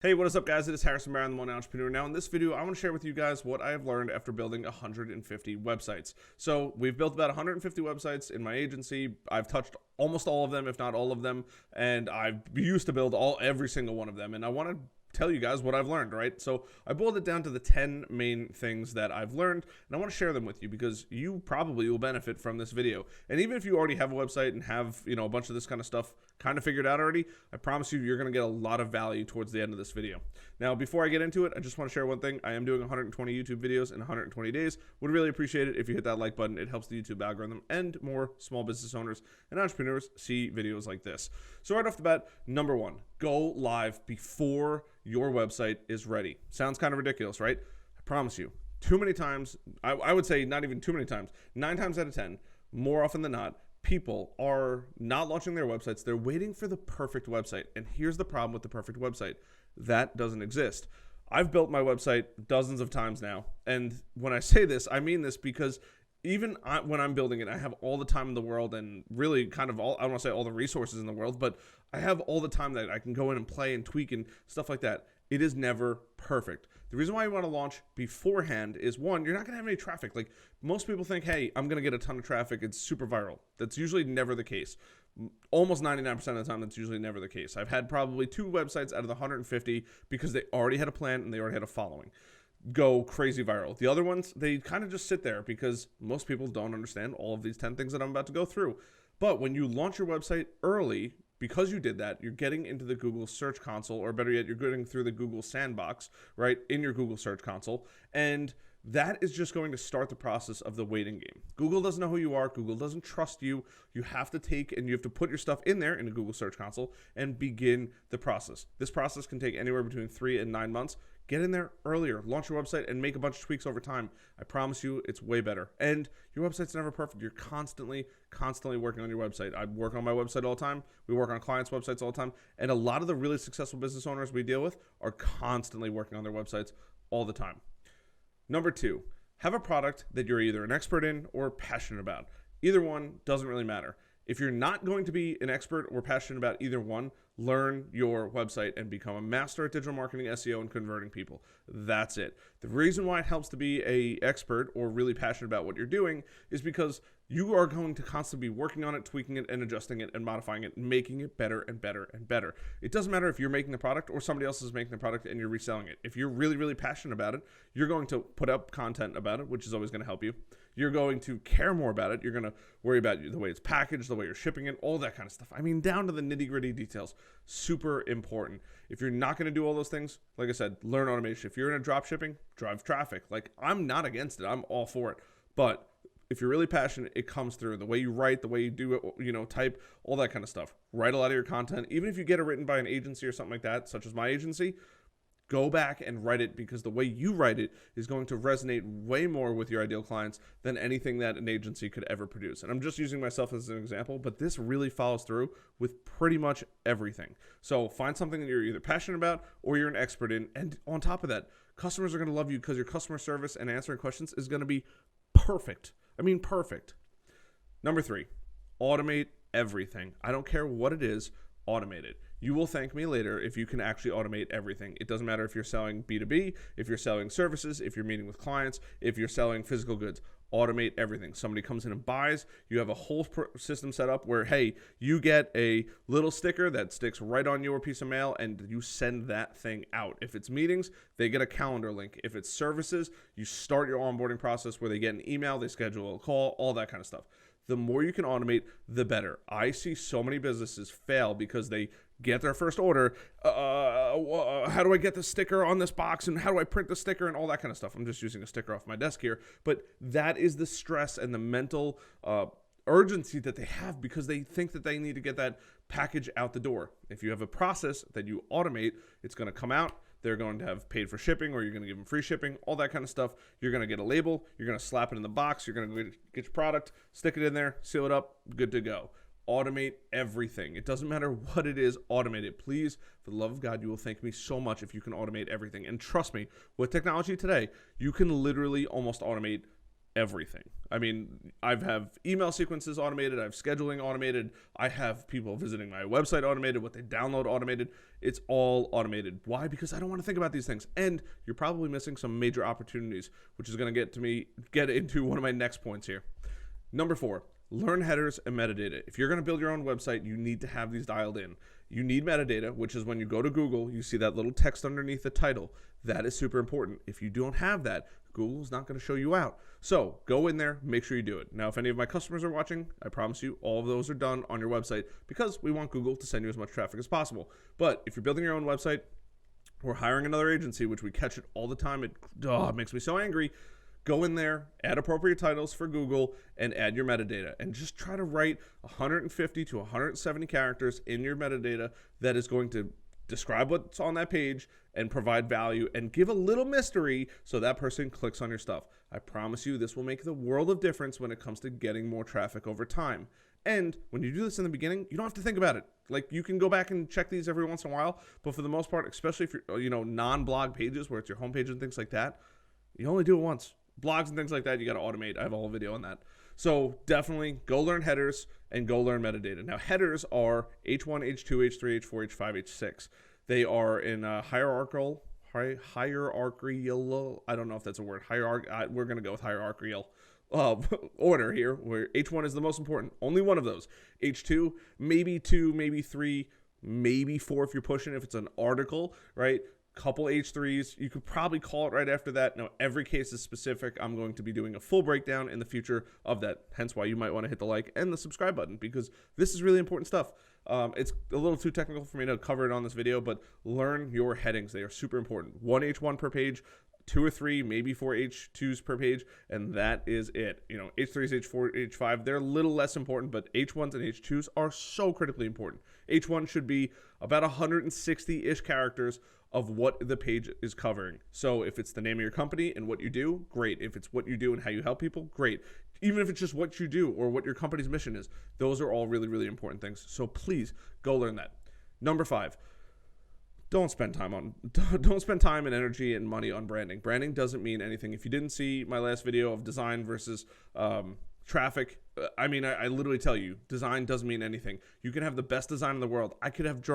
Hey, what is up, guys? It is Harrison Barron, the Millennial Entrepreneur. Now, in this video, I want to share with you guys what I have learned after building 150 websites. So, we've built about 150 websites in my agency. I've touched almost all of them, if not all of them, and I've used to build every single one of them. And I want to tell you guys what I've learned, right? So I boiled it down to the 10 main things that I've learned, and I want to share them with you because you probably will benefit from this video. And even if you already have a website and have, a bunch of this kind of stuff kind of figured out already, I promise you, you're going to get a lot of value towards the end of this video. Now, before I get into it, I just want to share one thing. I am doing 120 YouTube videos in 120 days. Would really appreciate it if you hit that like button. It helps the YouTube algorithm and more small business owners and entrepreneurs see videos like this. So right off the bat, number one, go live before your website is ready. Sounds kind of ridiculous, right? I promise you, too many times, I would say not even too many times, 9 times out of 10, more often than not, people are not launching their websites. They're waiting for the perfect website. And here's the problem with the perfect website. That doesn't exist. I've built my website dozens of times now. And when I say this, I mean this because even when I'm building it, I have all the time in the world and really kind of I don't want to say all the resources in the world, but I have all the time that I can go in and play and tweak and stuff like that. It is never perfect. The reason why you want to launch beforehand is, one, you're not going to have any traffic. Like, most people think, hey, I'm going to get a ton of traffic. It's super viral. That's usually never the case. Almost 99% of the time, that's usually never the case. I've had probably 2 websites out of the 150 because they already had a plan and they already had a following go crazy viral. The other ones, they kind of just sit there because most people don't understand all of these 10 things that I'm about to go through. But when you launch your website early, because you did that, you're getting into the Google Search Console, or better yet, you're getting through the Google sandbox, right, in your Google Search Console. And that is just going to start the process of the waiting game. Google doesn't know who you are. Google doesn't trust you. You have to take and you have to put your stuff in there in the Google Search Console and begin the process. This process can take anywhere between 3 and 9 months. Get in there earlier, launch your website, and make a bunch of tweaks over time. I promise you, it's way better. And your website's never perfect. You're constantly working on your website. I work on my website all the time. We work on clients' websites all the time. And a lot of the really successful business owners we deal with are constantly working on their websites all the time. Number 2, have a product that you're either an expert in or passionate about. Either one doesn't really matter. If you're not going to be an expert or passionate about either one, learn your website and become a master at digital marketing, SEO, and converting people. That's it. The reason why it helps to be an expert or really passionate about what you're doing is because you are going to constantly be working on it, tweaking it, and adjusting it, and modifying it, and making it better and better and better. It doesn't matter if you're making the product or somebody else is making the product and you're reselling it. If you're really passionate about it, you're going to put up content about it, which is always going to help you. You're going to care more about it. You're going to worry about the way it's packaged, the way you're shipping it, all that kind of stuff. I mean, down to the nitty-gritty details. Super important. If you're not going to do all those things, like I said, learn automation. If you're in a drop shipping, drive traffic. Like, I'm not against it. I'm all for it. But if you're really passionate, it comes through. The way you write, the way you do it, type, all that kind of stuff. Write a lot of your content. Even if you get it written by an agency or something like that, such as my agency, go back and write it because the way you write it is going to resonate way more with your ideal clients than anything that an agency could ever produce. And I'm just using myself as an example, but this really follows through with pretty much everything. So find something that you're either passionate about or you're an expert in. And on top of that, customers are going to love you because your customer service and answering questions is going to be perfect. I mean, perfect. Number 3, automate everything. I don't care what it is, automate it. You will thank me later if you can actually automate everything. It doesn't matter if you're selling B2B, if you're selling services, if you're meeting with clients, if you're selling physical goods. Automate everything. Somebody comes in and buys, you have a whole system set up where, hey, you get a little sticker that sticks right on your piece of mail and you send that thing out. If it's meetings, they get a calendar link. If it's services, you start your onboarding process where they get an email, they schedule a call, all that kind of stuff. The more you can automate, the better. I see so many businesses fail because they get their first order. How do I get the sticker on this box? And how do I print the sticker and all that kind of stuff? I'm just using a sticker off my desk here. But that is the stress and the mental urgency that they have because they think that they need to get that package out the door. If you have a process that you automate, it's going to come out. They're going to have paid for shipping, or you're going to give them free shipping, all that kind of stuff. You're going to get a label. You're going to slap it in the box. You're going to get your product, stick it in there, seal it up, good to go. Automate everything. It doesn't matter what it is, automate it. Please, for the love of God, you will thank me so much if you can automate everything. And trust me, with technology today, you can literally almost automate everything. I mean, I have email sequences automated, I have scheduling automated, I have people visiting my website automated, what they download automated. It's all automated. Why? Because I don't want to think about these things. And you're probably missing some major opportunities, which is going to get into one of my next points here. Number 4, learn headers and metadata. If you're going to build your own website, you need to have these dialed in. You need metadata, which is when you go to Google, you see that little text underneath the title. That is super important. If you don't have that, Google's not going to show you out. So go in there, make sure you do it. Now, if any of my customers are watching, I promise you all of those are done on your website because we want Google to send you as much traffic as possible. But if you're building your own website or hiring another agency, which we catch it all the time, it makes me so angry. Go in there, add appropriate titles for Google, and add your metadata. And just try to write 150 to 170 characters in your metadata that is going to describe what's on that page and provide value and give a little mystery so that person clicks on your stuff. I promise you this will make the world of difference when it comes to getting more traffic over time. And when you do this in the beginning, you don't have to think about it. Like, you can go back and check these every once in a while, but for the most part, especially if you're, non-blog pages where it's your homepage and things like that, you only do it once. Blogs and things like that, you got to automate. I have a whole video on that. So definitely go learn headers and go learn metadata. Now, headers are H1, H2, H3, H4, H5, H6. They are in hierarchical. I don't know if that's a word. We're going to go with hierarchical order here, where H1 is the most important. Only one of those. H2, maybe 2, maybe 3, maybe 4 if you're pushing, if it's an article, right? Couple H3s. You could probably call it right after that. Now, every case is specific. I'm going to be doing a full breakdown in the future of that. Hence why you might want to hit the like and the subscribe button, because this is really important stuff. It's a little too technical for me to cover it on this video, but learn your headings. They are super important. 1 H1 per page, 2 or 3, maybe 4 H2s per page, and that is it. H3s, H4, H5, they're a little less important, but H1s and H2s are so critically important. H1 should be about 160-ish characters of what the page is covering. So if it's the name of your company and what you do, great. If it's what you do and how you help people, great. Even if it's just what you do or what your company's mission is, those are all really, really important things. So please go learn that. Number 5, don't spend time and energy and money on branding. Branding doesn't mean anything. If you didn't see my last video of design versus traffic, I literally tell you, design doesn't mean anything. You can have the best design in the world. I could have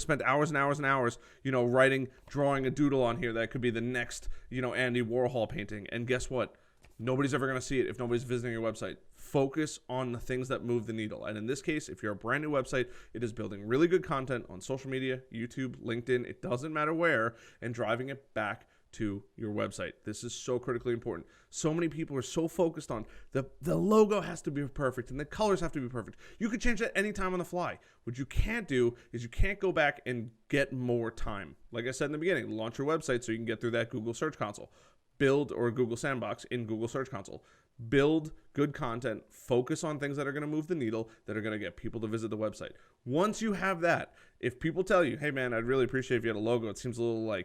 spent hours and hours and hours, drawing a doodle on here that could be the next, Andy Warhol painting. And guess what? Nobody's ever going to see it if nobody's visiting your website. Focus on the things that move the needle. And in this case, if you're a brand new website, it is building really good content on social media, YouTube, LinkedIn, it doesn't matter where, and driving it back to your website. This is so critically important. So many people are so focused on the logo has to be perfect and the colors have to be perfect. You can change that anytime on the fly. What you can't do is you can't go back and get more time. Like I said in the beginning, launch your website so you can get through that Google Search Console. Build or Google Sandbox in Google Search Console. Build good content. Focus on things that are going to move the needle, that are going to get people to visit the website. Once you have that, if people tell you, hey man, I'd really appreciate if you had a logo, it seems a little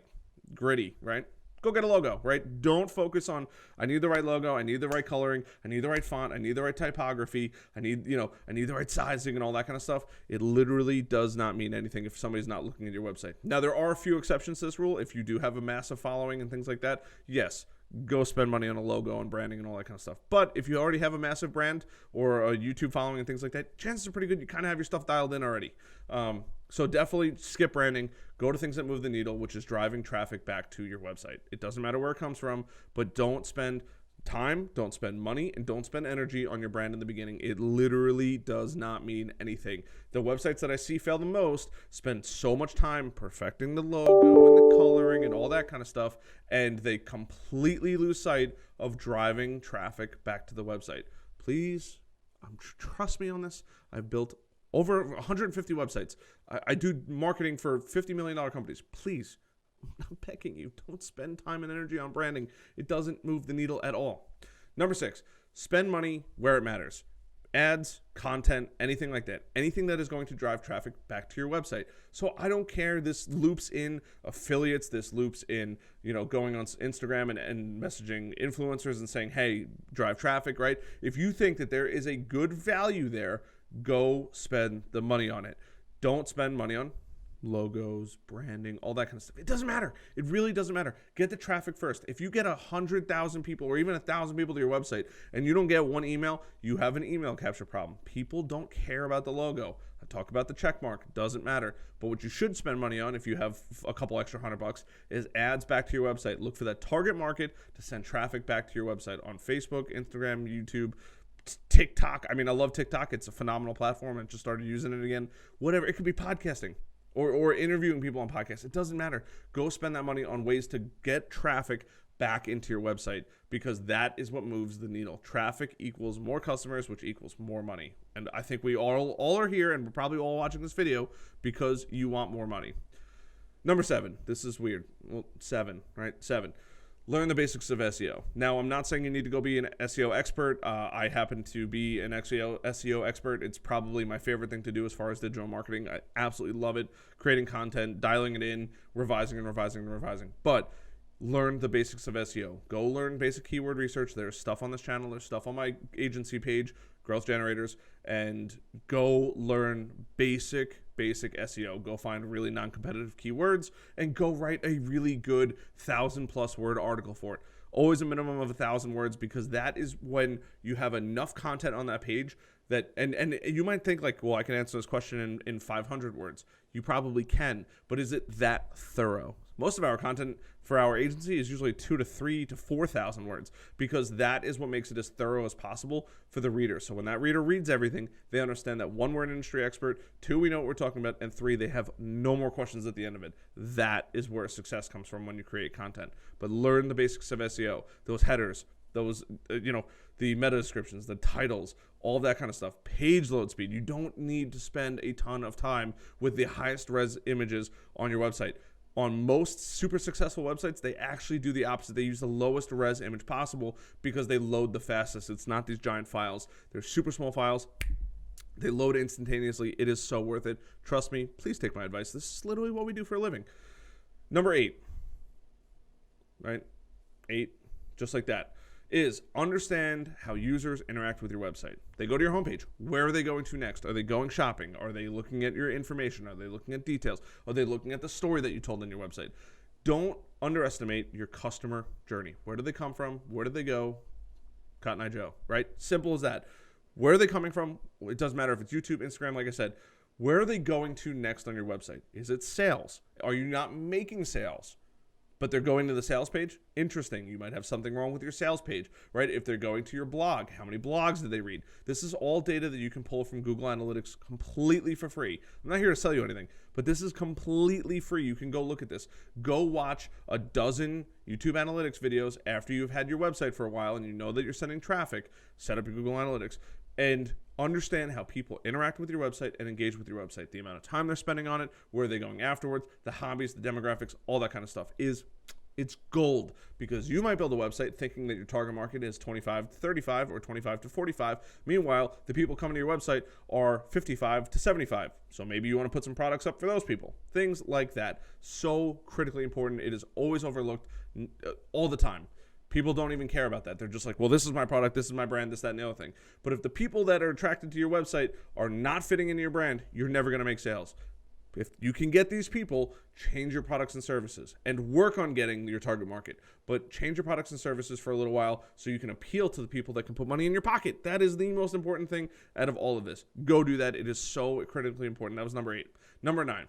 gritty, right? Go get a logo, right? Don't focus on, I need the right logo, I need the right coloring, I need the right font, I need the right typography, I need the right sizing and all that kind of stuff. It literally does not mean anything if somebody's not looking at your website. Now, there are a few exceptions to this rule. If you do have a massive following and things like that, yes, go spend money on a logo and branding and all that kind of stuff. But if you already have a massive brand or a YouTube following and things like that, chances are pretty good you kind of have your stuff dialed in already. So definitely skip branding. Go to things that move the needle, which is driving traffic back to your website. It doesn't matter where it comes from, but don't spend time, don't spend money, and don't spend energy on your brand in the beginning. It literally does not mean anything. The websites that I see fail the most spend so much time perfecting the logo and the coloring and all that kind of stuff, and they completely lose sight of driving traffic back to the website. Please, trust me on this. I've built over 150 websites. I do marketing for $50 million companies. Please, I'm begging you, don't spend time and energy on branding. It doesn't move the needle at all. Number 6, spend money where it matters. Ads, content, anything like that. Anything that is going to drive traffic back to your website. So I don't care. This loops in affiliates. This loops in, going on Instagram and messaging influencers and saying, hey, drive traffic, right? If you think that there is a good value there, go spend the money on it. Don't spend money on logos, branding, all that kind of stuff. It doesn't matter. It really doesn't matter. Get the traffic first. If you get 100,000 people or even 1,000 people to your website and you don't get one email, you have an email capture problem. People don't care about the logo. I talk about the check mark. It doesn't matter. But what you should spend money on, if you have a couple extra $100, is ads back to your website. Look for that target market to send traffic back to your website on Facebook, Instagram, YouTube, TikTok. I mean, I love TikTok. It's a phenomenal platform. I just started using it again. Whatever. It could be podcasting or interviewing people on podcasts. It doesn't matter. Go spend that money on ways to get traffic back into your website, because that is what moves the needle. Traffic equals more customers, which equals more money. And I think we all are here, and we're probably all watching this video because you want more money. Number 7. This is weird. Well, 7, right? 7. Learn the basics of SEO. Now, I'm not saying you need to go be an SEO expert. I happen to be an SEO expert. It's probably my favorite thing to do as far as digital marketing. I absolutely love it. Creating content, dialing it in, revising and revising and revising. But learn the basics of SEO. Go learn basic keyword research. There's stuff on this channel. There's stuff on my agency page, Growth Generators, and go learn basic SEO. Go find really non-competitive keywords and go write a really good 1,000+ word article for it. Always a minimum of 1,000 words, because that is when you have enough content on that page that, and you might think like, well, I can answer this question in 500 words. You probably can, but is it that thorough? Most of our content for our agency is usually 2,000 to 3,000 to 4,000 words, because that is what makes it as thorough as possible for the reader. So when that reader reads everything, they understand that 1, we're an industry expert, 2, we know what we're talking about, and 3, they have no more questions at the end of it. That is where success comes from when you create content. But learn the basics of SEO, those headers, those, the meta descriptions, the titles, all that kind of stuff. Page load speed. You don't need to spend a ton of time with the highest res images on your website. On most super successful websites, they actually do the opposite. They use the lowest res image possible because they load the fastest. It's not these giant files. They're super small files. They load instantaneously. It is so worth it. Trust me. Please take my advice. This is literally what we do for a living. Number 8, right? 8, just like that, is understand how users interact with your website. They go to your homepage. Where are they going to next? Are they going shopping? Are they looking at your information? Are they looking at details? Are they looking at the story that you told on your website? Don't underestimate your customer journey. Where do they come from? Where do they go? Cotton Eye Joe, right? Simple as that. Where are they coming from? It doesn't matter if it's YouTube, Instagram, like I said. Where are they going to next on your website? Is it sales? Are you not making sales, but they're going to the sales page? Interesting. You might have something wrong with your sales page, right? If they're going to your blog, how many blogs did they read? This is all data that you can pull from Google Analytics completely for free. I'm not here to sell you anything, but this is completely free. You can go look at this. Go watch a dozen YouTube Analytics videos after you've had your website for a while and you know that you're sending traffic. Set up your Google Analytics and understand how people interact with your website and engage with your website. The amount of time they're spending on it, where are they going afterwards, the hobbies, the demographics, all that kind of stuff it's gold, because you might build a website thinking that your target market is 25 to 35 or 25 to 45. Meanwhile, the people coming to your website are 55 to 75. So maybe you want to put some products up for those people. Things like that. So critically important. It is always overlooked all the time. People don't even care about that. They're just like, well, this is my product, this is my brand, this, that, and the other thing. But if the people that are attracted to your website are not fitting into your brand, you're never going to make sales. If you can get these people, change your products and services and work on getting your target market. But change your products and services for a little while so you can appeal to the people that can put money in your pocket. That is the most important thing out of all of this. Go do that. It is so critically important. That was number 8. Number 9,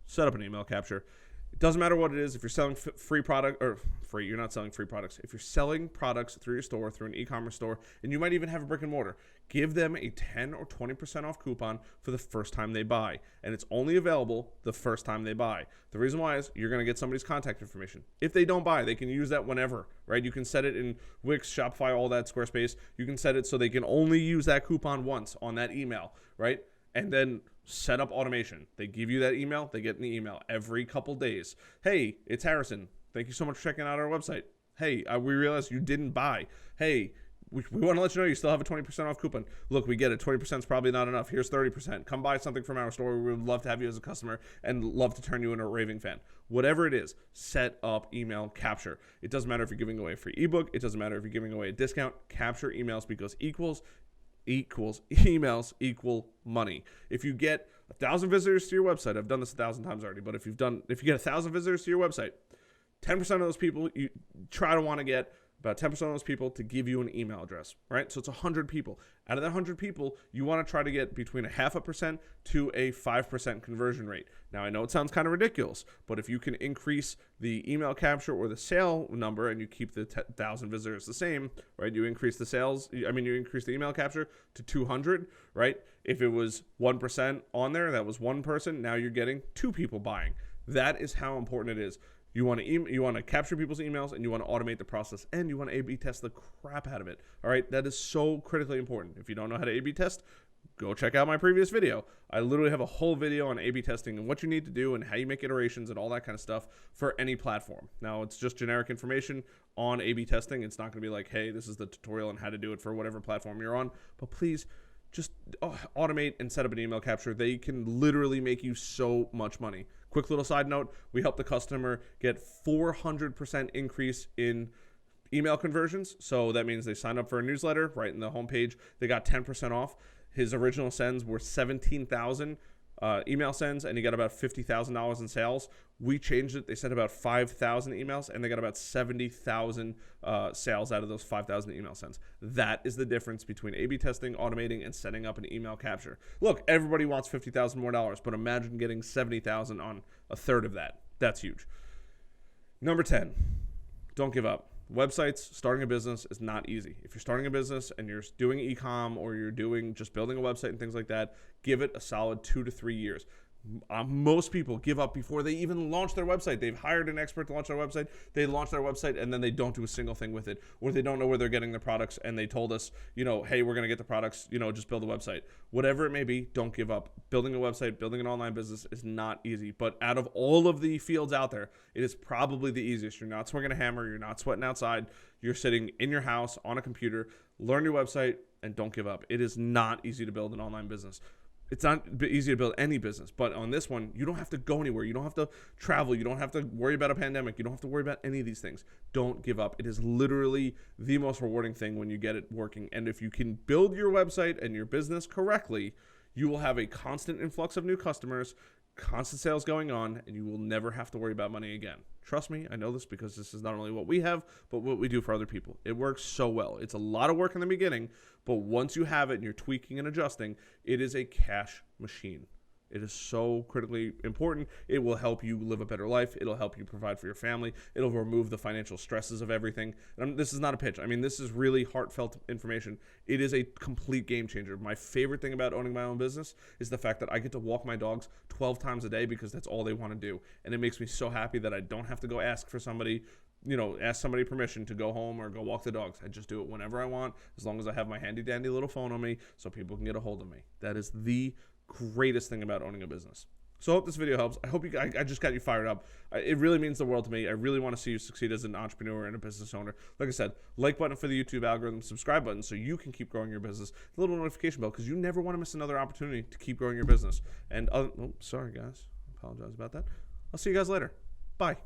set up an email capture. It doesn't matter what it is. If you're selling free product, or free, you're not selling free products. If you're selling products through your store, through an e-commerce store, and you might even have a brick and mortar, give them a 10 or 20% off coupon for the first time they buy. And it's only available the first time they buy. The reason why is you're going to get somebody's contact information. If they don't buy, they can use that whenever, right? You can set it in Wix, Shopify, all that, Squarespace. You can set it so they can only use that coupon once on that email, right? And then set up automation. They give you that email. They get an email every couple days. Hey, it's Harrison. Thank you so much for checking out our website. Hey, we realized you didn't buy. Hey, we want to let you know you still have a 20% off coupon. Look, we get it. 20% is probably not enough. Here's 30%. Come buy something from our store. We would love to have you as a customer and love to turn you into a raving fan. Whatever it is, set up email capture. It doesn't matter if you're giving away a free ebook. It doesn't matter if you're giving away a discount. Capture emails, because emails equal money. If you get 1,000 visitors to your website. I've done this 1,000 times already, but if you get 1,000 visitors to your website, 10% of those people, you try to want to get about 10% of those people to give you an email address, right? So it's 100 people. Out of that 100 people, you want to try to get between a 0.5% to a 5% conversion rate. Now, I know it sounds kind of ridiculous, but if you can increase the email capture or the sale number and you keep the 1,000 visitors the same, right? You increase you increase the email capture to 200, right? If it was 1% on there, that was one person. Now you're getting 2 people buying. That is how important it is. You want to capture people's emails, and you want to automate the process, and you want to A/B test the crap out of it. All right, that is so critically important. If you don't know how to A/B test, go check out my previous video. I literally have a whole video on A/B testing and what you need to do and how you make iterations and all that kind of stuff for any platform. Now, it's just generic information on A/B testing. It's not going to be like, hey, this is the tutorial on how to do it for whatever platform you're on. But please, just automate and set up an email capture. They can literally make you so much money. Quick little side note, we helped the customer get 400% increase in email conversions. So that means they signed up for a newsletter, right in the homepage. They got 10% off. His original sends were 17,000 email sends, and he got about $50,000 in sales. We changed it. They sent about 5,000 emails, and they got about 70,000 sales out of those 5,000 email sends. That is the difference between A/B testing, automating, and setting up an email capture. Look, everybody wants $50,000 more dollars, but imagine getting 70,000 on a third of that. That's huge. Number 10, don't give up. Websites, starting a business is not easy. If you're starting a business and you're doing e-com or you're doing just building a website and things like that, give it a solid 2 to 3 years. Most people give up before they even launch their website. They've hired an expert to launch their website. They launch their website and then they don't do a single thing with it, or they don't know where they're getting their products. And they told us, hey, we're going to get the products, just build a website. Whatever it may be, don't give up. Building a website, building an online business is not easy. But out of all of the fields out there, it is probably the easiest. You're not swinging a hammer. You're not sweating outside. You're sitting in your house on a computer. Learn your website and don't give up. It is not easy to build an online business. It's not easy to build any business, but on this one, you don't have to go anywhere. You don't have to travel. You don't have to worry about a pandemic. You don't have to worry about any of these things. Don't give up. It is literally the most rewarding thing when you get it working. And if you can build your website and your business correctly, you will have a constant influx of new customers, constant sales going on, and you will never have to worry about money again. Trust me, I know this because this is not only what we have, but what we do for other people. It works so well. It's a lot of work in the beginning, but once you have it and you're tweaking and adjusting, it is a cash machine. It is so critically important. It will help you live a better life. It'll help you provide for your family. It'll remove the financial stresses of everything. And this is not a pitch. I mean, this is really heartfelt information. It is a complete game changer. My favorite thing about owning my own business is the fact that I get to walk my dogs 12 times a day because that's all they want to do. And it makes me so happy that I don't have to go ask somebody permission to go home or go walk the dogs. I just do it whenever I want, as long as I have my handy dandy little phone on me so people can get a hold of me. That is the greatest thing about owning a business. So I hope this video helps. I just got you fired up. It really means the world to me. I really want to see you succeed as an entrepreneur and a business owner. Like I said, like button for the YouTube algorithm, subscribe button so you can keep growing your business, the little notification bell because you never want to miss another opportunity to keep growing your business. And sorry guys, I apologize about that. I'll see you guys later. Bye.